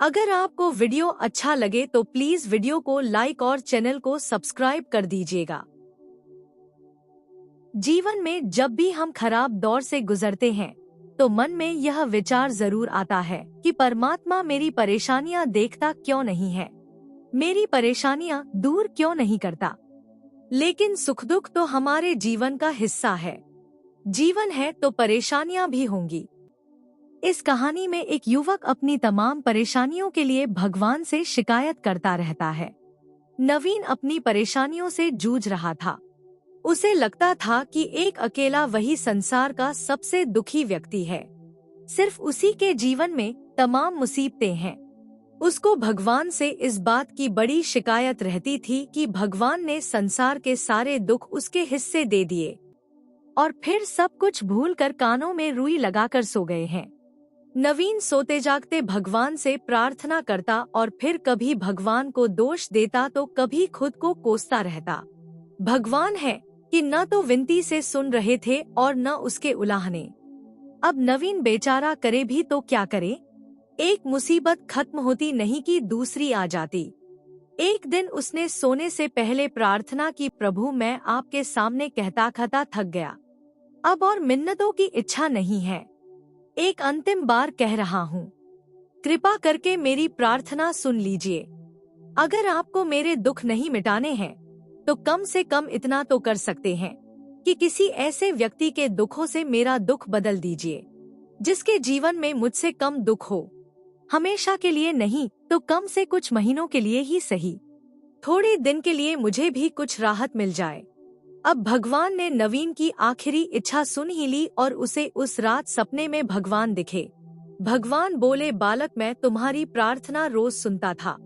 अगर आपको वीडियो अच्छा लगे तो प्लीज वीडियो को लाइक और चैनल को सब्सक्राइब कर दीजिएगा। जीवन में जब भी हम खराब दौर से गुजरते हैं तो मन में यह विचार जरूर आता है कि परमात्मा मेरी परेशानियां देखता क्यों नहीं है, मेरी परेशानियां दूर क्यों नहीं करता। लेकिन सुख दुख तो हमारे जीवन का हिस्सा है। जीवन है तो परेशानियां भी होंगी। इस कहानी में एक युवक अपनी तमाम परेशानियों के लिए भगवान से शिकायत करता रहता है। नवीन अपनी परेशानियों से जूझ रहा था। उसे लगता था कि एक अकेला वही संसार का सबसे दुखी व्यक्ति है। सिर्फ उसी के जीवन में तमाम मुसीबतें हैं। उसको भगवान से इस बात की बड़ी शिकायत रहती थी कि भगवान ने संसार के सारे दुख उसके हिस्से दे दिए और फिर सब कुछ भूलकर कानों में रुई लगाकर सो गए हैं। नवीन सोते जागते भगवान से प्रार्थना करता और फिर कभी भगवान को दोष देता तो कभी खुद को कोसता रहता। भगवान है कि न तो विनती से सुन रहे थे और न उसके उलाहने। अब नवीन बेचारा करे भी तो क्या करे। एक मुसीबत खत्म होती नहीं कि दूसरी आ जाती। एक दिन उसने सोने से पहले प्रार्थना की, प्रभु मैं आपके सामने कहता कहता थक गया, अब और मिन्नतों की इच्छा नहीं है, एक अंतिम बार कह रहा हूँ, कृपा करके मेरी प्रार्थना सुन लीजिए। अगर आपको मेरे दुख नहीं मिटाने हैं तो कम से कम इतना तो कर सकते हैं कि किसी ऐसे व्यक्ति के दुखों से मेरा दुख बदल दीजिए जिसके जीवन में मुझसे कम दुख हो। हमेशा के लिए नहीं तो कम से कुछ महीनों के लिए ही सही, थोड़े दिन के लिए मुझे भी कुछ राहत मिल जाए। अब भगवान ने नवीन की आखिरी इच्छा सुन ही ली और उसे उस रात सपने में भगवान दिखे। भगवान बोले, बालक मैं तुम्हारी प्रार्थना रोज सुनता था,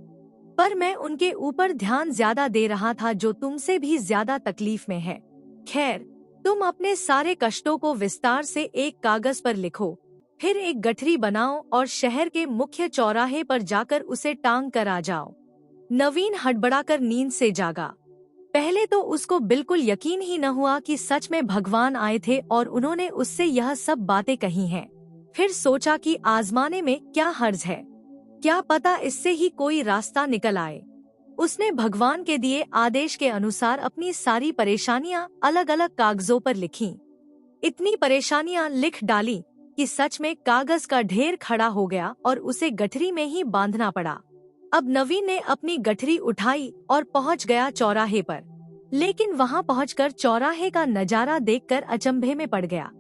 पर मैं उनके ऊपर ध्यान ज्यादा दे रहा था जो तुमसे भी ज्यादा तकलीफ में है। खैर, तुम अपने सारे कष्टों को विस्तार से एक कागज पर लिखो, फिर एक गठरी बनाओ और शहर के मुख्य चौराहे पर जाकर उसे टांग कर आ जाओ। नवीन हड़बड़ाकर नींद से जागा। पहले तो उसको बिल्कुल यकीन ही न हुआ कि सच में भगवान आए थे और उन्होंने उससे यह सब बातें कही हैं। फिर सोचा कि आजमाने में क्या हर्ज है, क्या पता इससे ही कोई रास्ता निकल आए। उसने भगवान के दिए आदेश के अनुसार अपनी सारी परेशानियां अलग अलग कागजों पर लिखीं। इतनी परेशानियां लिख डाली कि सच में कागज का ढेर खड़ा हो गया और उसे गठरी में ही बांधना पड़ा। अब नवीन ने अपनी गठरी उठाई और पहुंच गया चौराहे पर, लेकिन वहां पहुंचकर चौराहे का नजारा देखकर अचंभे में पड़ गया।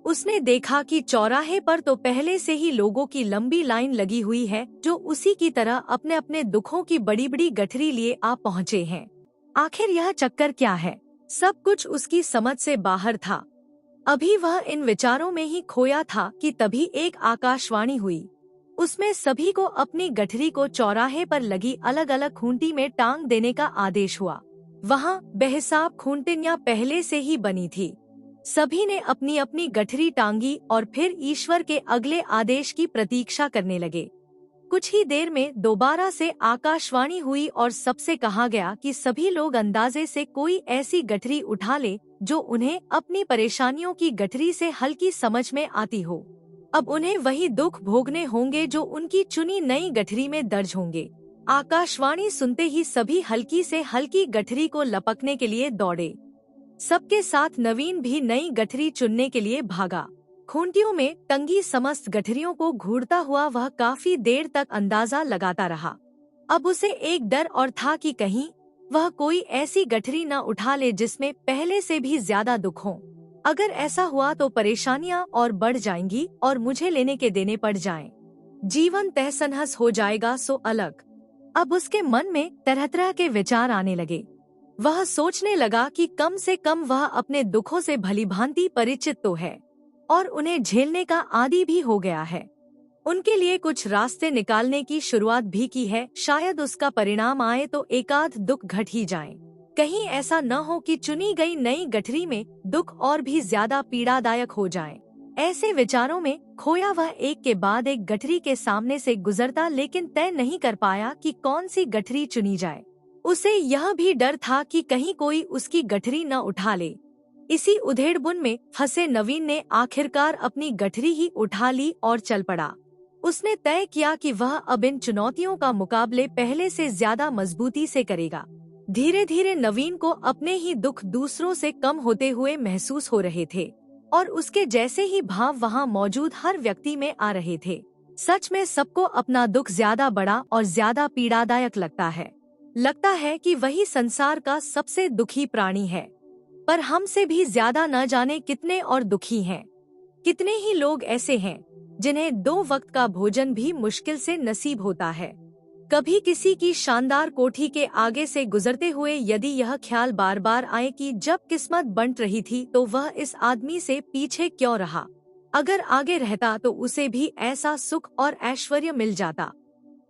उसने देखा कि चौराहे पर तो पहले से ही लोगों की लंबी लाइन लगी हुई है जो उसी की तरह अपने अपने दुखों की बड़ी बड़ी गठरी लिए आ पहुँचे हैं। आखिर यह चक्कर क्या है? सब कुछ उसकी समझ से बाहर था। अभी वह इन विचारों में ही खोया था कि तभी एक आकाशवाणी हुई। उसमें सभी को अपनी गठरी को चौराहे पर लगी अलग अलग खूंटी में टांग देने का आदेश हुआ। वहाँ बेहिसाब खूंटियां पहले से ही बनी थी। सभी ने अपनी अपनी गठरी टांगी और फिर ईश्वर के अगले आदेश की प्रतीक्षा करने लगे। कुछ ही देर में दोबारा से आकाशवाणी हुई और सबसे कहा गया कि सभी लोग अंदाजे से कोई ऐसी गठरी उठा ले जो उन्हें अपनी परेशानियों की गठरी से हल्की समझ में आती हो। अब उन्हें वही दुख भोगने होंगे जो उनकी चुनी नई गठरी में दर्ज होंगे। आकाशवाणी सुनते ही सभी हल्की से हल्की गठरी को लपकने के लिए दौड़े। सबके साथ नवीन भी नई गठरी चुनने के लिए भागा। खूंटियों में टंगी समस्त गठरियों को घूरता हुआ वह काफी देर तक अंदाजा लगाता रहा। अब उसे एक डर और था कि कहीं वह कोई ऐसी गठरी न उठा ले जिसमें पहले से भी ज्यादा दुख हो। अगर ऐसा हुआ तो परेशानियां और बढ़ जाएंगी और मुझे लेने के देने पड़ जाएं। जीवन तहस-नहस हो जाएगा सो अलग। अब उसके मन में तरह तरह के विचार आने लगे। वह सोचने लगा कि कम से कम वह अपने दुखों से भलीभांति परिचित तो है और उन्हें झेलने का आदी भी हो गया है। उनके लिए कुछ रास्ते निकालने की शुरुआत भी की है। शायद उसका परिणाम आए तो एकाध दुख घट ही जाए। कहीं ऐसा न हो कि चुनी गई नई गठरी में दुख और भी ज्यादा पीड़ादायक हो जाए। ऐसे विचारों में खोया वह एक के बाद एक गठरी के सामने से गुजरता, लेकिन तय नहीं कर पाया कि कौन सी गठरी चुनी जाए। उसे यह भी डर था कि कहीं कोई उसकी गठरी न उठा ले। इसी उधेड़बुन में फंसे नवीन ने आखिरकार अपनी गठरी ही उठा ली और चल पड़ा। उसने तय किया कि वह अब इन चुनौतियों का मुकाबले पहले से ज्यादा मजबूती से करेगा। धीरे धीरे नवीन को अपने ही दुख दूसरों से कम होते हुए महसूस हो रहे थे और उसके जैसे ही भाव वहाँ मौजूद हर व्यक्ति में आ रहे थे। सच में सबको अपना दुख ज्यादा बड़ा और ज्यादा पीड़ादायक लगता है कि वही संसार का सबसे दुखी प्राणी है। पर हमसे भी ज्यादा न जाने कितने और दुखी हैं। कितने ही लोग ऐसे हैं जिन्हें 2 वक्त का भोजन भी मुश्किल से नसीब होता है। कभी किसी की शानदार कोठी के आगे से गुजरते हुए यदि यह ख्याल बार बार आए कि जब किस्मत बंट रही थी तो वह इस आदमी से पीछे क्यों रहा, अगर आगे रहता तो उसे भी ऐसा सुख और ऐश्वर्य मिल जाता।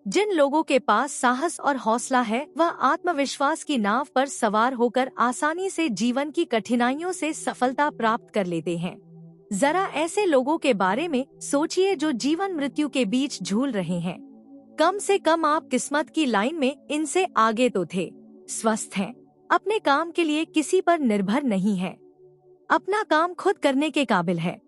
जिन लोगों के पास साहस और हौसला है वह आत्मविश्वास की नाव पर सवार होकर आसानी से जीवन की कठिनाइयों से सफलता प्राप्त कर लेते हैं। जरा ऐसे लोगों के बारे में सोचिए जो जीवन मृत्यु के बीच झूल रहे हैं। कम से कम आप किस्मत की लाइन में इनसे आगे तो थे, स्वस्थ हैं, अपने काम के लिए किसी पर निर्भर नहीं है, अपना काम खुद करने के काबिल है।